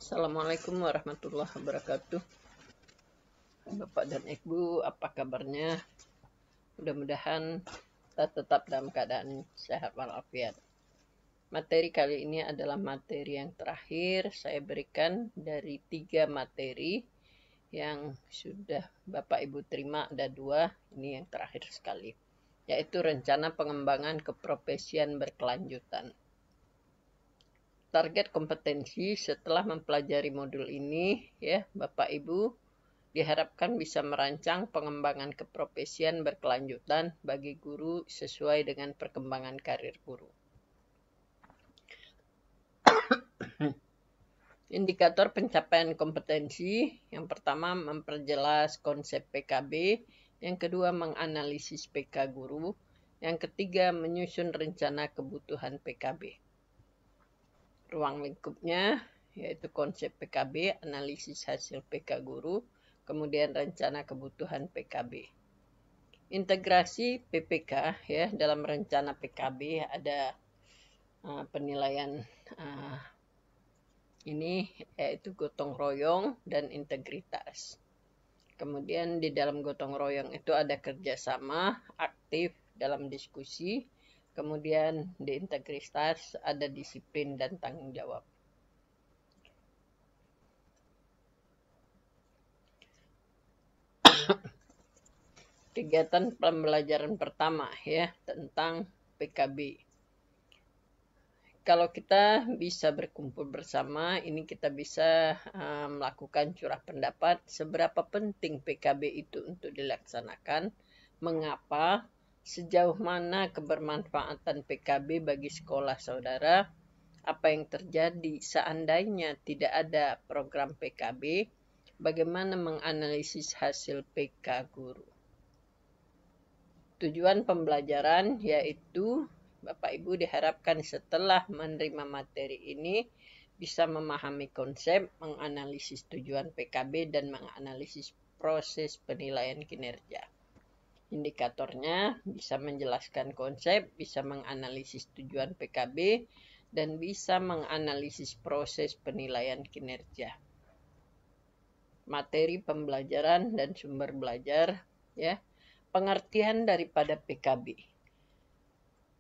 Assalamualaikum warahmatullahi wabarakatuh. Bapak dan Ibu, apa kabarnya? Mudah-mudahan kita tetap dalam keadaan sehat walafiat. Materi kali ini adalah materi yang terakhir saya berikan dari 3 materi yang sudah Bapak Ibu terima. Ada 2, ini yang terakhir sekali, yaitu rencana pengembangan keprofesian berkelanjutan. Target kompetensi setelah mempelajari modul ini, ya Bapak Ibu, diharapkan bisa merancang pengembangan keprofesian berkelanjutan bagi guru sesuai dengan perkembangan karir guru. Indikator pencapaian kompetensi, yang pertama memperjelas konsep PKB, yang kedua menganalisis PK guru, yang ketiga menyusun rencana kebutuhan PKB. Ruang lingkupnya yaitu konsep PKB, analisis hasil PK guru, kemudian rencana kebutuhan PKB. Integrasi PPK, ya, dalam rencana PKB ada penilaian ini yaitu gotong royong dan integritas. Kemudian di dalam gotong royong itu ada kerjasama, aktif dalam diskusi. Kemudian di integritas ada disiplin dan tanggung jawab. Kegiatan pembelajaran pertama, ya, tentang PKB. Kalau kita bisa berkumpul bersama, ini kita bisa melakukan curah pendapat seberapa penting PKB itu untuk dilaksanakan, mengapa, sejauh mana kebermanfaatan PKB bagi sekolah saudara, apa yang terjadi seandainya tidak ada program PKB, bagaimana menganalisis hasil PK guru. Tujuan pembelajaran yaitu Bapak Ibu diharapkan setelah menerima materi ini bisa memahami konsep, menganalisis tujuan PKB, dan menganalisis proses penilaian kinerja. Indikatornya bisa menjelaskan konsep, bisa menganalisis tujuan PKB, dan bisa menganalisis proses penilaian kinerja. Materi pembelajaran dan sumber belajar, ya. Pengertian daripada PKB.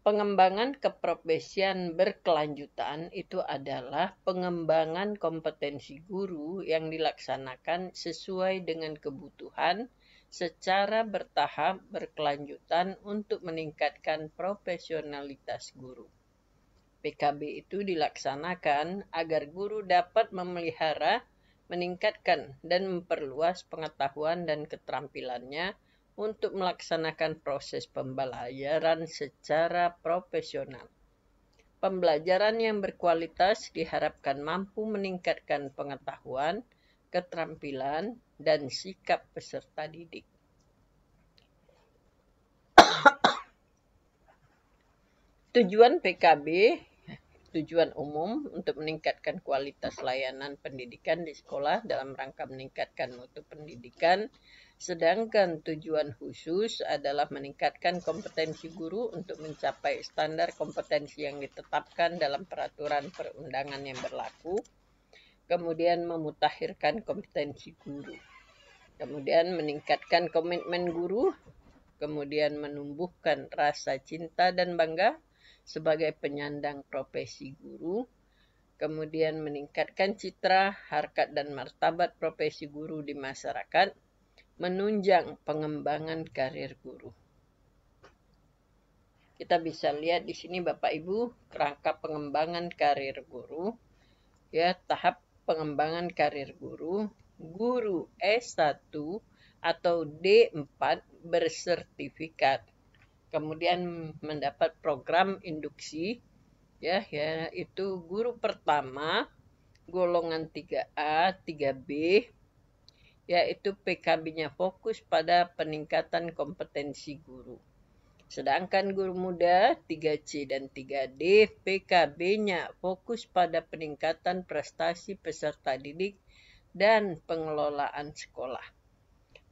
Pengembangan keprofesian berkelanjutan itu adalah pengembangan kompetensi guru yang dilaksanakan sesuai dengan kebutuhan secara bertahap berkelanjutan untuk meningkatkan profesionalitas guru. PKB itu dilaksanakan agar guru dapat memelihara, meningkatkan, dan memperluas pengetahuan dan keterampilannya untuk melaksanakan proses pembelajaran secara profesional. Pembelajaran yang berkualitas diharapkan mampu meningkatkan pengetahuan, keterampilan, dan sikap peserta didik. Tujuan PKB, tujuan umum untuk meningkatkan kualitas layanan pendidikan di sekolah dalam rangka meningkatkan mutu pendidikan. Sedangkan tujuan khusus adalah meningkatkan kompetensi guru untuk mencapai standar kompetensi yang ditetapkan dalam peraturan perundangan yang berlaku. Kemudian memutakhirkan kompetensi guru. Kemudian meningkatkan komitmen guru. Kemudian menumbuhkan rasa cinta dan bangga sebagai penyandang profesi guru. Kemudian meningkatkan citra, harkat, dan martabat profesi guru di masyarakat. Menunjang pengembangan karir guru. Kita bisa lihat di sini Bapak Ibu, kerangka pengembangan karir guru, ya, tahap pengembangan karir guru, guru S1 atau D4 bersertifikat. Kemudian mendapat program induksi, ya, yaitu guru pertama golongan 3A, 3B, yaitu PKB-nya fokus pada peningkatan kompetensi guru. Sedangkan guru muda 3C dan 3D, PKB-nya fokus pada peningkatan prestasi peserta didik dan pengelolaan sekolah.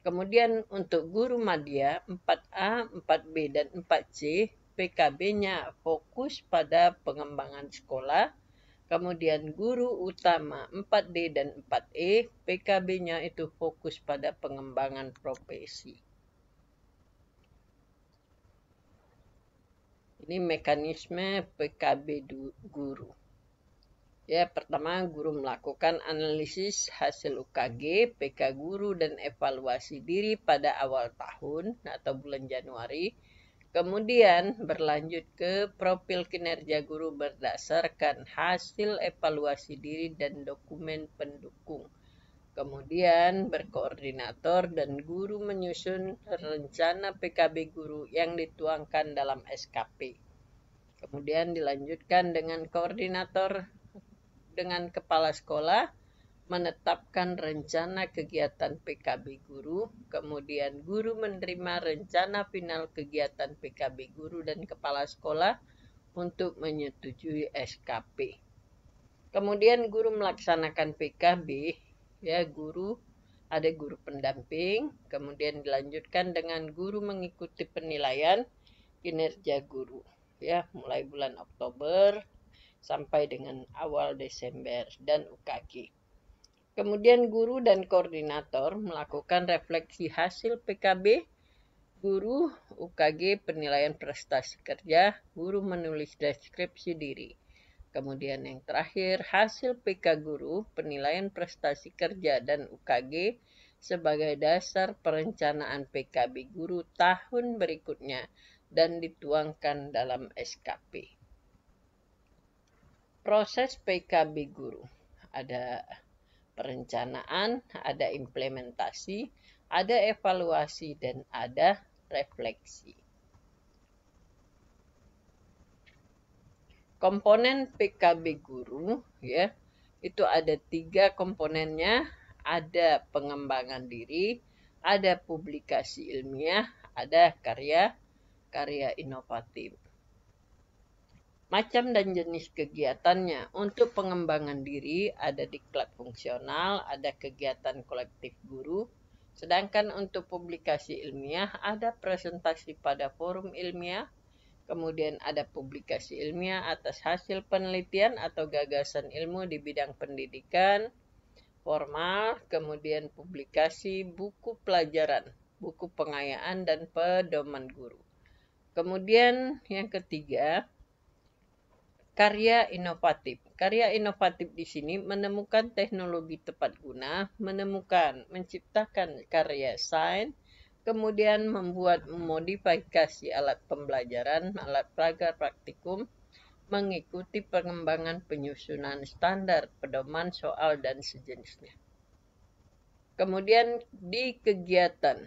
Kemudian untuk guru madya 4A, 4B, dan 4C, PKB-nya fokus pada pengembangan sekolah, Kemudian guru utama 4D dan 4E, PKB-nya itu fokus pada pengembangan profesi. Ini mekanisme PKB guru. Ya, pertama guru melakukan analisis hasil UKG, PK guru dan evaluasi diri pada awal tahun atau bulan Januari. Kemudian berlanjut ke profil kinerja guru berdasarkan hasil evaluasi diri dan dokumen pendukung. Kemudian berkoordinator dan guru menyusun rencana PKB guru yang dituangkan dalam SKP. Kemudian dilanjutkan dengan koordinator dengan kepala sekolah menetapkan rencana kegiatan PKB guru, kemudian guru menerima rencana final kegiatan PKB guru dan kepala sekolah untuk menyetujui SKP. Kemudian guru melaksanakan PKB, ya ada guru pendamping, kemudian dilanjutkan dengan guru mengikuti penilaian kinerja guru, ya mulai bulan Oktober sampai dengan awal Desember dan UKG. Kemudian guru dan koordinator melakukan refleksi hasil PKB, guru, UKG, penilaian prestasi kerja, guru menulis deskripsi diri. Kemudian yang terakhir, hasil PK guru, penilaian prestasi kerja dan UKG sebagai dasar perencanaan PKB guru tahun berikutnya dan dituangkan dalam SKP. Proses PKB guru ada perencanaan, ada implementasi, ada evaluasi, dan ada refleksi. Komponen PKB guru, ya, itu ada 3 komponennya, ada pengembangan diri, ada publikasi ilmiah, ada karya inovatif. Macam dan jenis kegiatannya. Untuk pengembangan diri ada diklat fungsional, ada kegiatan kolektif guru. Sedangkan untuk publikasi ilmiah ada presentasi pada forum ilmiah. Kemudian ada publikasi ilmiah atas hasil penelitian atau gagasan ilmu di bidang pendidikan formal. Kemudian publikasi buku pelajaran, buku pengayaan dan pedoman guru. Kemudian yang ketiga, karya inovatif. Karya inovatif di sini menemukan teknologi tepat guna, menciptakan karya sains, kemudian membuat modifikasi alat pembelajaran, alat pelajar praktikum, mengikuti pengembangan penyusunan standar, pedoman, soal, dan sejenisnya. Kemudian di kegiatan,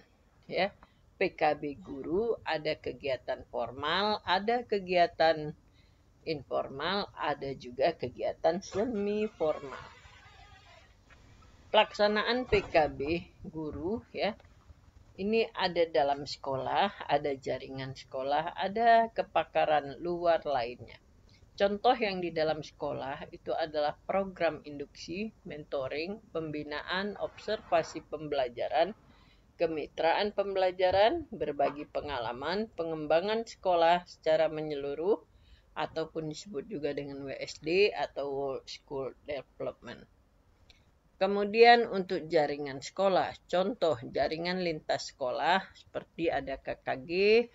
ya, PKB guru ada kegiatan formal, ada kegiatan informal, ada juga kegiatan semi formal. Pelaksanaan PKB guru, ya, ini ada dalam sekolah, ada jaringan sekolah, ada kepakaran luar lainnya. Contoh yang di dalam sekolah itu adalah program induksi, mentoring, pembinaan, observasi pembelajaran, kemitraan pembelajaran, berbagi pengalaman, pengembangan sekolah secara menyeluruh, ataupun disebut juga dengan WSD atau World School Development. Kemudian untuk jaringan sekolah, contoh jaringan lintas sekolah seperti ada KKG,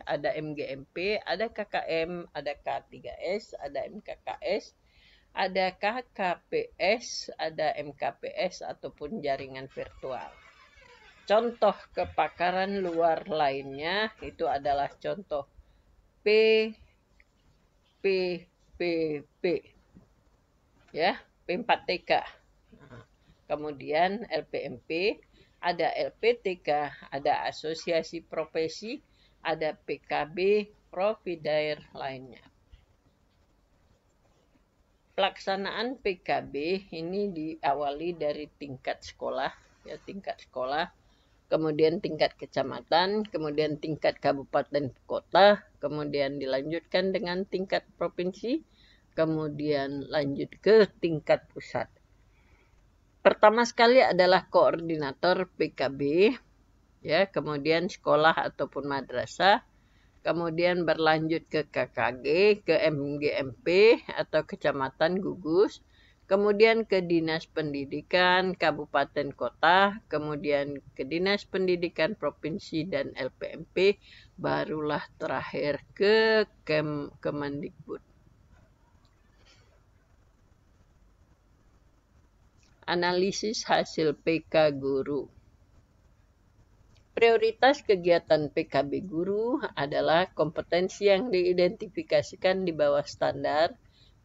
ada MGMP, ada KKM, ada K3S, ada MKKS, ada KKPS, ada MKPS ataupun jaringan virtual. Contoh kepakaran luar lainnya itu adalah contoh PPP, ya, P4TK. Kemudian LPMP, ada LPTK, ada asosiasi profesi, ada PKB, provider lainnya. Pelaksanaan PKB ini diawali dari tingkat sekolah, ya, tingkat sekolah, kemudian tingkat kecamatan, kemudian tingkat kabupaten kota, kemudian dilanjutkan dengan tingkat provinsi, kemudian lanjut ke tingkat pusat. Pertama sekali adalah koordinator PKB, ya, kemudian sekolah ataupun madrasah, kemudian berlanjut ke KKG, ke MGMP atau kecamatan gugus, kemudian ke Dinas Pendidikan Kabupaten Kota, kemudian ke Dinas Pendidikan Provinsi dan LPMP, barulah terakhir ke Kemendikbud. Analisis hasil PK Guru. Prioritas kegiatan PKB Guru adalah kompetensi yang diidentifikasikan di bawah standar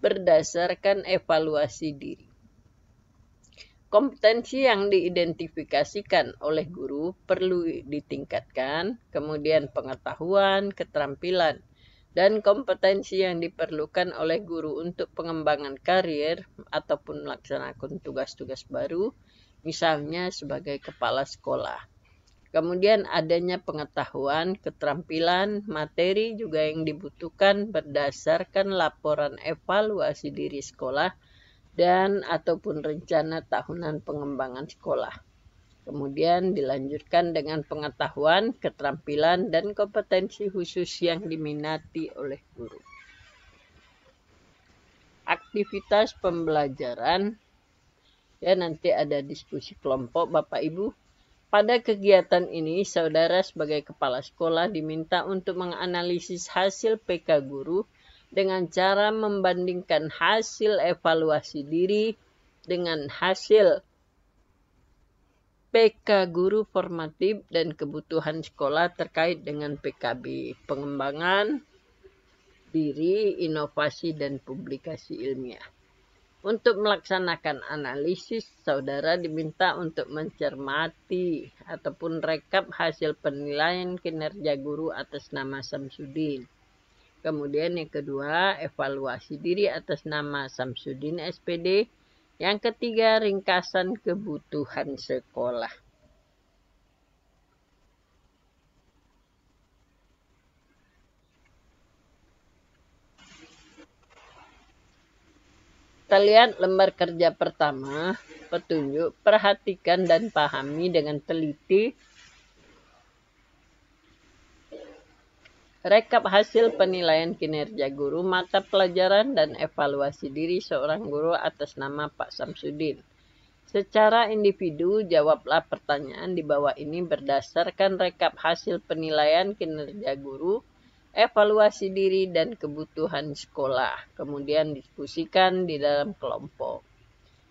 berdasarkan evaluasi diri. Kompetensi yang diidentifikasikan oleh guru perlu ditingkatkan, kemudian pengetahuan, keterampilan, dan kompetensi yang diperlukan oleh guru untuk pengembangan karir ataupun melaksanakan tugas-tugas baru, misalnya sebagai kepala sekolah. Kemudian adanya pengetahuan, keterampilan, materi juga yang dibutuhkan berdasarkan laporan evaluasi diri sekolah dan ataupun rencana tahunan pengembangan sekolah. Kemudian dilanjutkan dengan pengetahuan, keterampilan, dan kompetensi khusus yang diminati oleh guru. Aktivitas pembelajaran, ya nanti ada diskusi kelompok Bapak Ibu. Pada kegiatan ini, saudara sebagai kepala sekolah diminta untuk menganalisis hasil PK guru dengan cara membandingkan hasil evaluasi diri dengan hasil PK guru formatif dan kebutuhan sekolah terkait dengan PKB, pengembangan diri, inovasi, dan publikasi ilmiah. Untuk melaksanakan analisis, saudara diminta untuk mencermati ataupun rekap hasil penilaian kinerja guru atas nama Samsudin. Kemudian yang kedua, evaluasi diri atas nama Samsudin SPD. Yang ketiga, ringkasan kebutuhan sekolah. Kita lihat lembar kerja pertama, petunjuk, perhatikan dan pahami dengan teliti rekap hasil penilaian kinerja guru, mata pelajaran, dan evaluasi diri seorang guru atas nama Pak Samsudin. Secara individu, jawablah pertanyaan di bawah ini berdasarkan rekap hasil penilaian kinerja guru, evaluasi diri, dan kebutuhan sekolah. Kemudian diskusikan di dalam kelompok.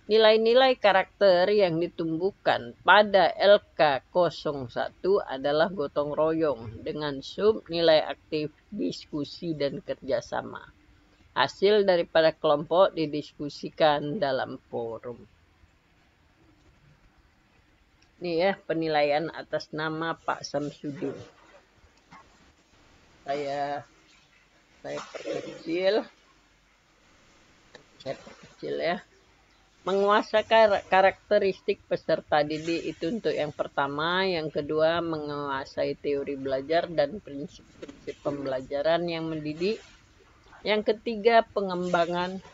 Nilai-nilai karakter yang ditumbuhkan pada LK01 adalah gotong royong dengan sub nilai aktif, diskusi, dan kerjasama. Hasil daripada kelompok didiskusikan dalam forum. Ini ya penilaian atas nama Pak Samsudin. Saya perkecil ya. Menguasai karakteristik peserta didik itu untuk yang pertama, yang kedua menguasai teori belajar dan prinsip-prinsip pembelajaran yang mendidik. Yang ketiga pengembangan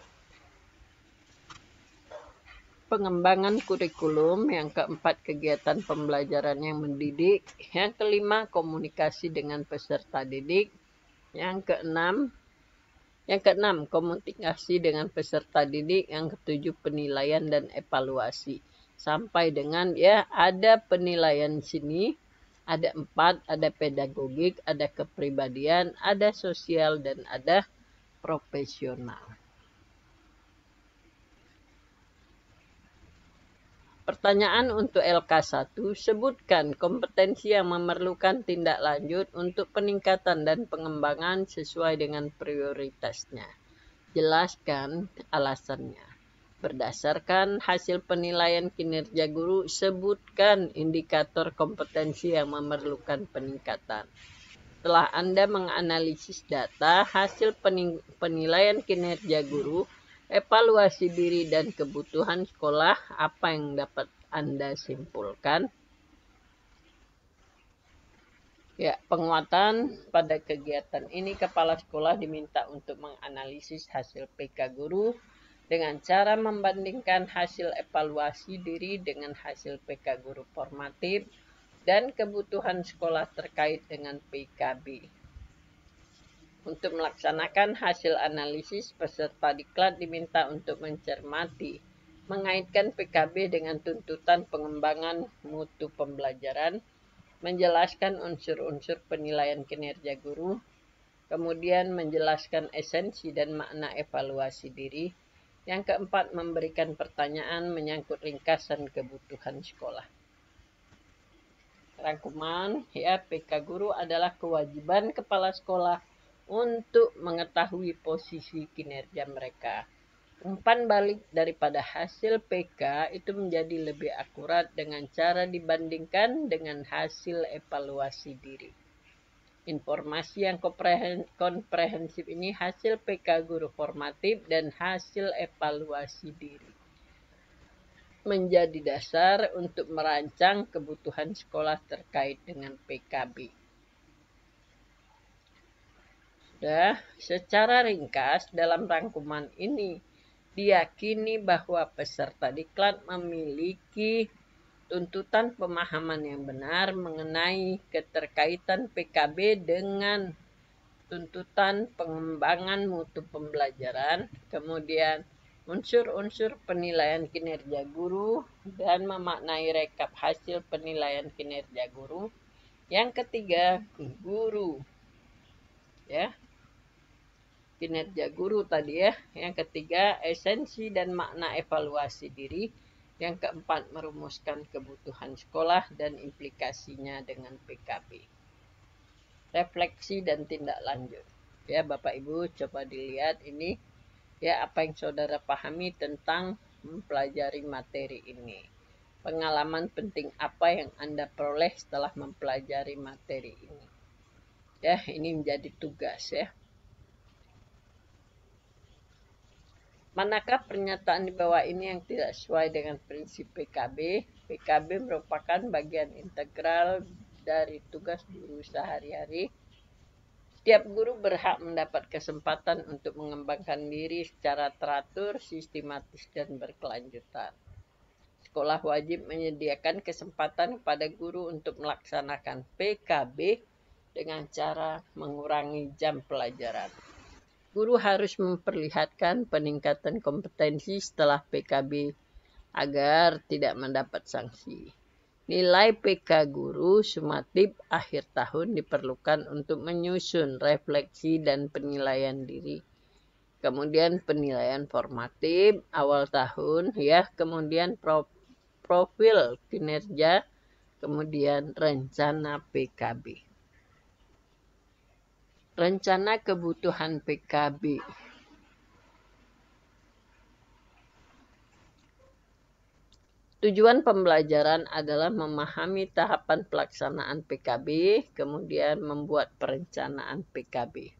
kurikulum, yang keempat kegiatan pembelajaran yang mendidik, yang kelima komunikasi dengan peserta didik, yang keenam komunikasi dengan peserta didik, yang ketujuh penilaian dan evaluasi. Sampai dengan ya ada penilaian sini, ada 4, ada pedagogik, ada kepribadian, ada sosial, dan ada profesional. Pertanyaan untuk LK1, sebutkan kompetensi yang memerlukan tindak lanjut untuk peningkatan dan pengembangan sesuai dengan prioritasnya. Jelaskan alasannya. Berdasarkan hasil penilaian kinerja guru, sebutkan indikator kompetensi yang memerlukan peningkatan. Setelah Anda menganalisis data, hasil penilaian kinerja guru, evaluasi diri dan kebutuhan sekolah, apa yang dapat Anda simpulkan? Ya, penguatan pada kegiatan ini kepala sekolah diminta untuk menganalisis hasil PK guru dengan cara membandingkan hasil evaluasi diri dengan hasil PK guru formatif dan kebutuhan sekolah terkait dengan PKB. Untuk melaksanakan hasil analisis, peserta diklat diminta untuk mencermati, mengaitkan PKB dengan tuntutan pengembangan mutu pembelajaran, menjelaskan unsur-unsur penilaian kinerja guru, kemudian menjelaskan esensi dan makna evaluasi diri. Yang keempat, memberikan pertanyaan menyangkut ringkasan kebutuhan sekolah. Rangkuman, ya, PK guru adalah kewajiban kepala sekolah untuk mengetahui posisi kinerja mereka. Umpan balik daripada hasil PK itu menjadi lebih akurat dengan cara dibandingkan dengan hasil evaluasi diri. Informasi yang komprehensif ini hasil PK guru formatif dan hasil evaluasi diri. Menjadi dasar untuk merancang kebutuhan sekolah terkait dengan PKB. Secara ringkas dalam rangkuman ini diyakini bahwa peserta diklat memiliki tuntutan pemahaman yang benar mengenai keterkaitan PKB dengan tuntutan pengembangan mutu pembelajaran, kemudian unsur-unsur penilaian kinerja guru, dan memaknai rekap hasil penilaian kinerja guru. Yang ketiga, guru. Ya. Kinerja guru tadi ya. Yang ketiga, esensi dan makna evaluasi diri. Yang keempat, merumuskan kebutuhan sekolah dan implikasinya dengan PKB. Refleksi dan tindak lanjut. Ya, Bapak Ibu coba dilihat ini ya apa yang saudara pahami tentang mempelajari materi ini. Pengalaman penting apa yang Anda peroleh setelah mempelajari materi ini. Ya, ini menjadi tugas ya. Manakah pernyataan di bawah ini yang tidak sesuai dengan prinsip PKB? PKB merupakan bagian integral dari tugas guru sehari-hari. Setiap guru berhak mendapat kesempatan untuk mengembangkan diri secara teratur, sistematis, dan berkelanjutan. Sekolah wajib menyediakan kesempatan kepada guru untuk melaksanakan PKB dengan cara mengurangi jam pelajaran. Guru harus memperlihatkan peningkatan kompetensi setelah PKB agar tidak mendapat sanksi. Nilai PK guru sumatif akhir tahun diperlukan untuk menyusun refleksi dan penilaian diri. Kemudian penilaian formatif awal tahun ya, kemudian profil kinerja, kemudian rencana PKB. Rencana kebutuhan PKB. Tujuan pembelajaran adalah memahami tahapan pelaksanaan PKB, kemudian membuat perencanaan PKB.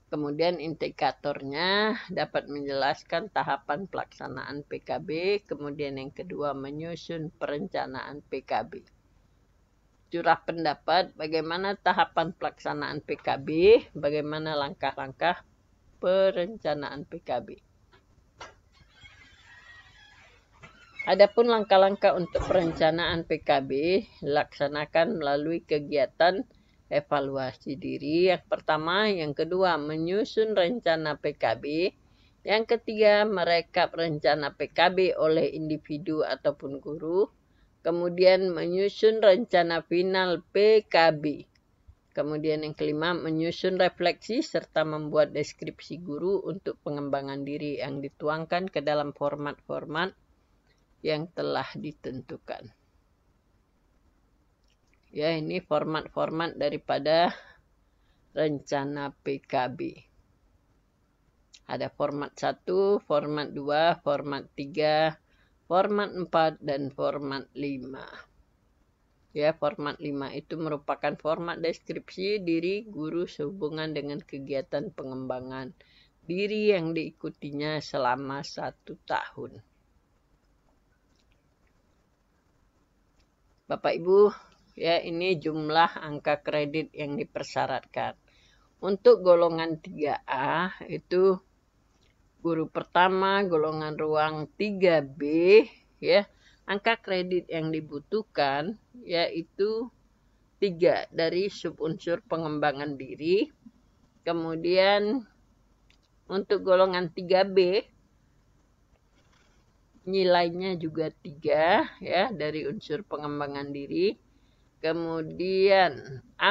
Kemudian indikatornya dapat menjelaskan tahapan pelaksanaan PKB, kemudian yang kedua menyusun perencanaan PKB. Curah pendapat bagaimana tahapan pelaksanaan PKB, bagaimana langkah-langkah perencanaan PKB. Adapun langkah-langkah untuk perencanaan PKB dilaksanakan melalui kegiatan evaluasi diri. Yang pertama, yang kedua menyusun rencana PKB. Yang ketiga, merekap rencana PKB oleh individu ataupun guru. Kemudian menyusun rencana final PKB. Kemudian yang kelima, menyusun refleksi serta membuat deskripsi guru untuk pengembangan diri yang dituangkan ke dalam format-format yang telah ditentukan. Ya, ini format-format daripada rencana PKB. Ada format 1, format 2, format 3, format 4, dan format 5. Ya, format 5 itu merupakan format deskripsi diri guru sehubungan dengan kegiatan pengembangan diri yang diikutinya selama 1 tahun. Bapak Ibu, ya ini jumlah angka kredit yang dipersyaratkan. Untuk golongan 3A itu guru pertama, golongan ruang 3B, ya, angka kredit yang dibutuhkan yaitu 3 dari subunsur pengembangan diri, Kemudian untuk golongan 3B, nilainya juga 3 ya dari unsur pengembangan diri. Kemudian 4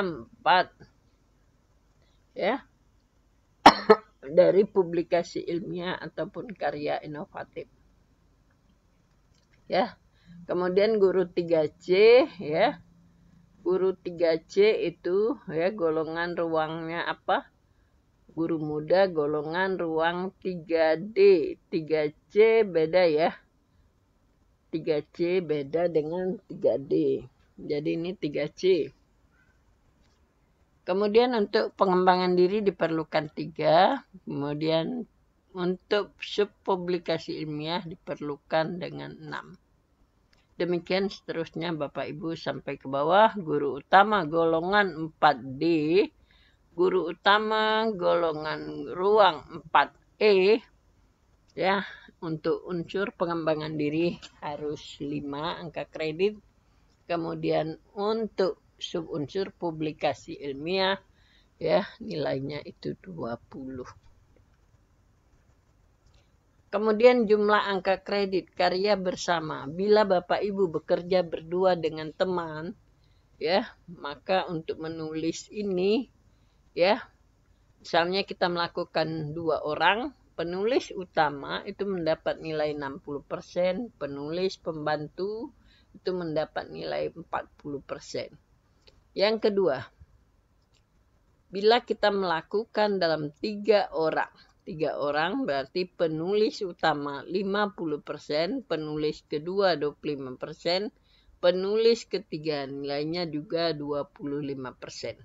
ya dari publikasi ilmiah ataupun karya inovatif. Ya. Kemudian guru 3C ya. Guru 3C itu ya golongan ruangnya apa? Guru muda golongan ruang 3D. 3C beda ya. 3C beda dengan 3D. Jadi ini 3C. Kemudian untuk pengembangan diri diperlukan 3. Kemudian untuk subpublikasi ilmiah diperlukan dengan 6. Demikian seterusnya Bapak Ibu sampai ke bawah. Guru utama golongan 4D. Guru utama golongan ruang 4E. Ya, untuk unsur pengembangan diri harus 5 angka kredit. Kemudian untuk subunsur publikasi ilmiah ya nilainya itu 20. Kemudian jumlah angka kredit karya bersama. Bila Bapak Ibu bekerja berdua dengan teman ya, maka untuk menulis ini ya, misalnya kita melakukan 2 orang, penulis utama itu mendapat nilai 60%, penulis pembantu itu mendapat nilai 40%. Yang kedua, bila kita melakukan dalam 3 orang. 3 orang berarti penulis utama 50%, penulis kedua 25%, penulis ketiga nilainya juga 25%.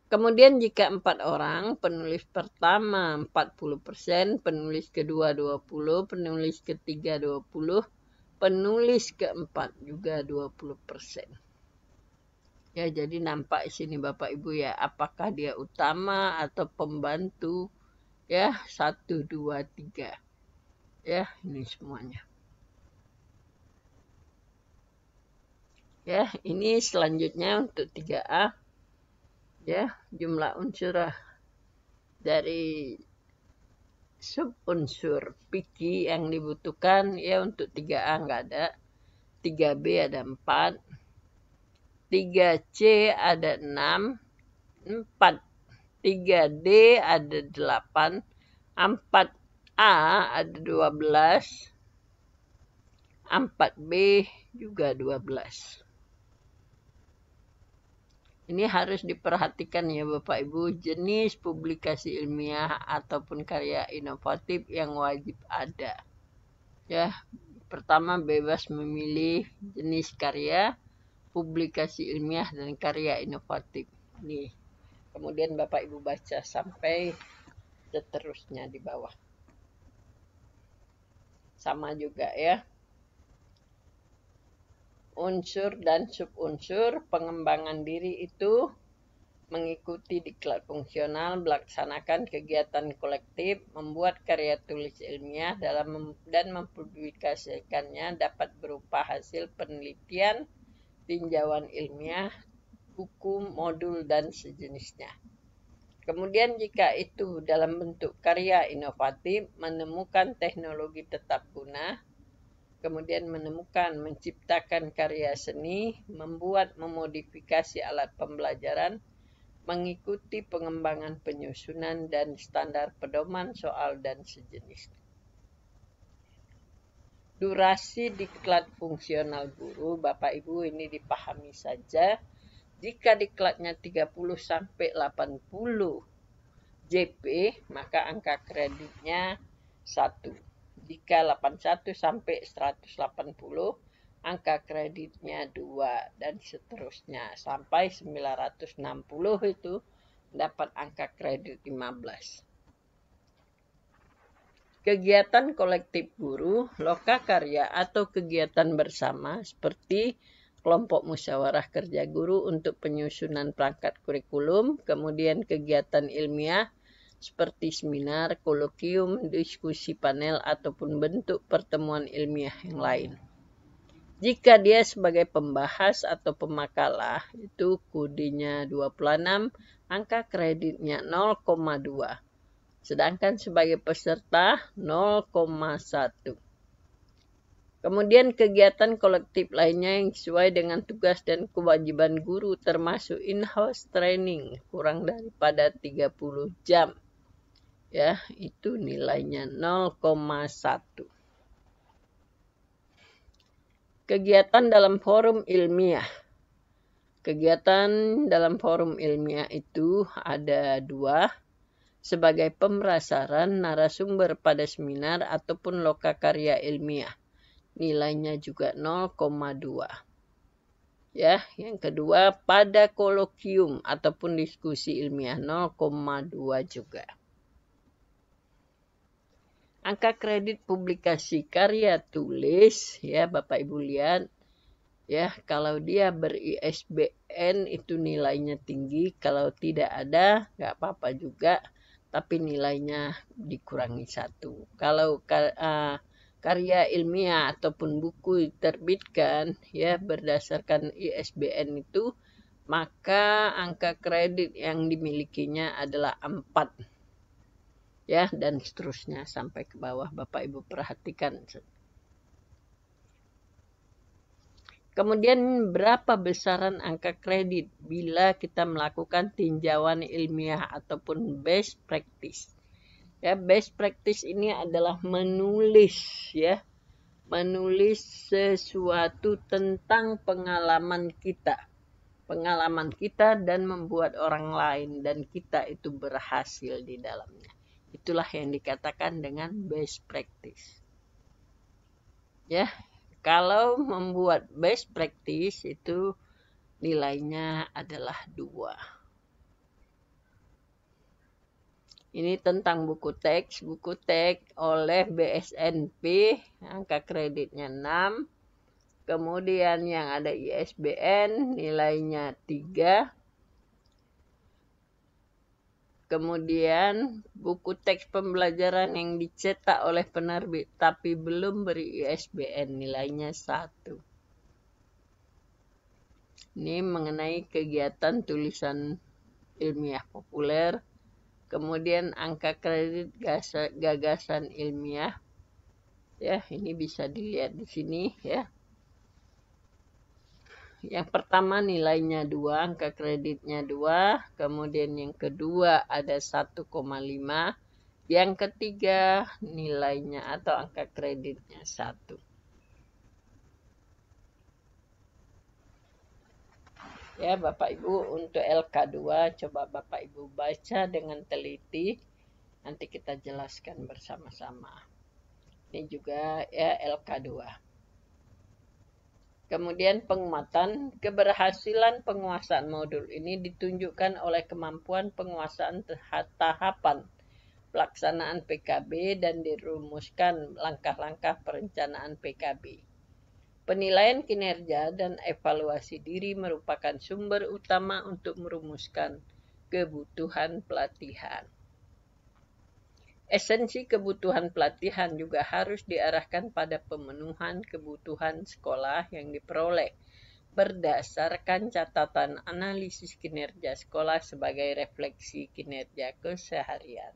Kemudian jika 4 orang, penulis pertama 40%, penulis kedua 20%, penulis ketiga 20%, penulis keempat juga 20%. Ya, jadi nampak di sini Bapak Ibu ya, apakah dia utama atau pembantu ya, 1, 2, 3. Ya, ini semuanya. Ya, ini selanjutnya untuk 3A. Ya, jumlah unsur dari subunsur PIKI yang dibutuhkan ya untuk 3A enggak ada. 3B ada 4. 3C ada 6, 4. 3D ada 8, 4A ada 12, 4B juga 12. Ini harus diperhatikan ya Bapak Ibu, jenis publikasi ilmiah ataupun karya inovatif yang wajib ada. Ya, pertama bebas memilih jenis karya, publikasi ilmiah dan karya inovatif. Nih. Kemudian Bapak Ibu baca sampai seterusnya di bawah. Sama juga ya. Unsur dan subunsur pengembangan diri itu mengikuti diklat fungsional, melaksanakan kegiatan kolektif, membuat karya tulis ilmiah dan mempublikasikannya dapat berupa hasil penelitian, tinjauan ilmiah, buku, modul, dan sejenisnya. Kemudian jika itu dalam bentuk karya inovatif, menemukan teknologi tetap guna, kemudian menemukan, menciptakan karya seni, membuat, memodifikasi alat pembelajaran, mengikuti pengembangan penyusunan dan standar pedoman soal dan sejenisnya. Durasi diklat fungsional guru, Bapak Ibu ini dipahami saja. Jika diklatnya 30 sampai 80 JP, maka angka kreditnya 1. Jika 81 sampai 180, angka kreditnya 2 dan seterusnya. Sampai 960 itu dapat angka kredit 15. Kegiatan kolektif guru, lokakarya atau kegiatan bersama seperti kelompok musyawarah kerja guru untuk penyusunan perangkat kurikulum, kemudian kegiatan ilmiah seperti seminar, kolokium, diskusi panel, ataupun bentuk pertemuan ilmiah yang lain. Jika dia sebagai pembahas atau pemakalah, itu kodenya 26 angka kreditnya 0,2. Sedangkan sebagai peserta 0,1. Kemudian kegiatan kolektif lainnya yang sesuai dengan tugas dan kewajiban guru termasuk in-house training kurang daripada 30 jam. Ya, itu nilainya 0,1. Kegiatan dalam forum ilmiah. Kegiatan dalam forum ilmiah itu ada 2. Sebagai pemerasaran narasumber pada seminar ataupun lokakarya ilmiah. Nilainya juga 0,2. Ya, yang kedua pada kolokium ataupun diskusi ilmiah 0,2 juga. Angka kredit publikasi karya tulis, ya Bapak Ibu lihat, ya kalau dia ber-ISBN itu nilainya tinggi, kalau tidak ada nggak apa-apa juga, tapi nilainya dikurangi 1. Kalau karya ilmiah ataupun buku diterbitkan ya berdasarkan ISBN itu, maka angka kredit yang dimilikinya adalah 4. Ya, dan seterusnya sampai ke bawah. Bapak Ibu perhatikan. Kemudian berapa besaran angka kredit bila kita melakukan tinjauan ilmiah ataupun best practice. Ya, best practice ini adalah menulis ya. Menulis sesuatu tentang pengalaman kita. Pengalaman kita dan membuat orang lain dan kita itu berhasil di dalamnya. Itulah yang dikatakan dengan best practice. Ya. Kalau membuat best practice itu nilainya adalah 2. Ini tentang buku teks. Buku teks oleh BSNP, angka kreditnya 6. Kemudian yang ada ISBN nilainya 3. Kemudian buku teks pembelajaran yang dicetak oleh penerbit tapi belum beri ISBN nilainya 1. Ini mengenai kegiatan tulisan ilmiah populer. Kemudian angka kredit gagasan ilmiah. Ya, ini bisa dilihat di sini ya. Yang pertama nilainya 2, angka kreditnya 2. Kemudian yang kedua ada 1,5. Yang ketiga nilainya atau angka kreditnya 1. Ya Bapak Ibu, untuk LK2 coba Bapak Ibu baca dengan teliti. Nanti kita jelaskan bersama-sama. Ini juga ya LK2. Kemudian penguatan, keberhasilan penguasaan modul ini ditunjukkan oleh kemampuan penguasaan tahapan pelaksanaan PKB dan dirumuskan langkah-langkah perencanaan PKB. Penilaian kinerja dan evaluasi diri merupakan sumber utama untuk merumuskan kebutuhan pelatihan. Esensi kebutuhan pelatihan juga harus diarahkan pada pemenuhan kebutuhan sekolah yang diperoleh berdasarkan catatan analisis kinerja sekolah sebagai refleksi kinerja keseharian.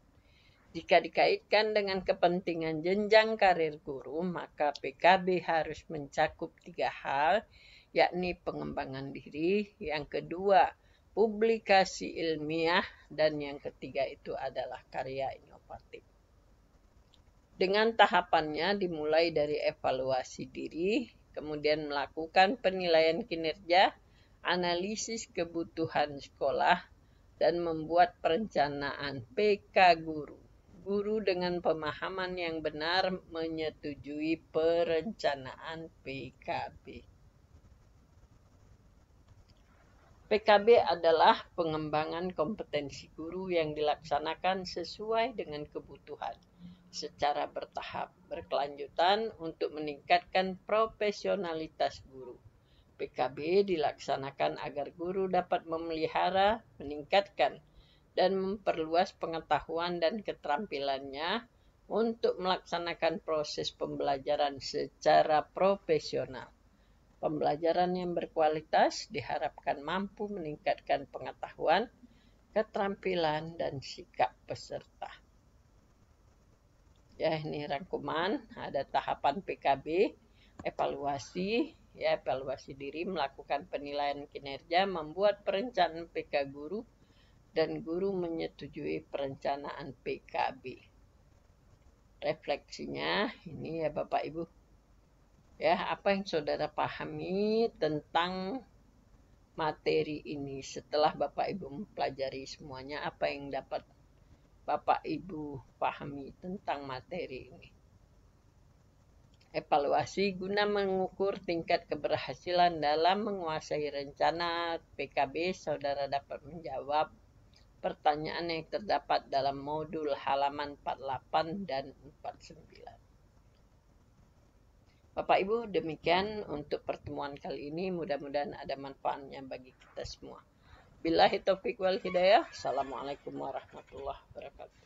Jika dikaitkan dengan kepentingan jenjang karir guru, maka PKB harus mencakup 3 hal, yakni pengembangan diri, yang kedua publikasi ilmiah, dan yang ketiga itu adalah karya inovatif. Dengan tahapannya dimulai dari evaluasi diri, kemudian melakukan penilaian kinerja, analisis kebutuhan sekolah, dan membuat perencanaan PK guru. Guru dengan pemahaman yang benar menyetujui perencanaan PKB. PKB adalah pengembangan kompetensi guru yang dilaksanakan sesuai dengan kebutuhan secara bertahap, berkelanjutan untuk meningkatkan profesionalitas guru. PKB dilaksanakan agar guru dapat memelihara, meningkatkan, dan memperluas pengetahuan dan keterampilannya untuk melaksanakan proses pembelajaran secara profesional. Pembelajaran yang berkualitas diharapkan mampu meningkatkan pengetahuan, keterampilan, dan sikap peserta. Ya, ini rangkuman, ada tahapan PKB, evaluasi, ya, evaluasi diri, melakukan penilaian kinerja, membuat perencanaan PK guru, dan guru menyetujui perencanaan PKB. Refleksinya ini ya Bapak Ibu. Ya, apa yang saudara pahami tentang materi ini setelah Bapak Ibu mempelajari semuanya, apa yang dapat Bapak Ibu pahami tentang materi ini? Evaluasi guna mengukur tingkat keberhasilan dalam menguasai rencana PKB, saudara dapat menjawab pertanyaan yang terdapat dalam modul halaman 48 dan 49. Bapak Ibu, demikian untuk pertemuan kali ini. Mudah-mudahan ada manfaatnya bagi kita semua. Billahi taufiq wal hidayah. Assalamualaikum warahmatullahi wabarakatuh.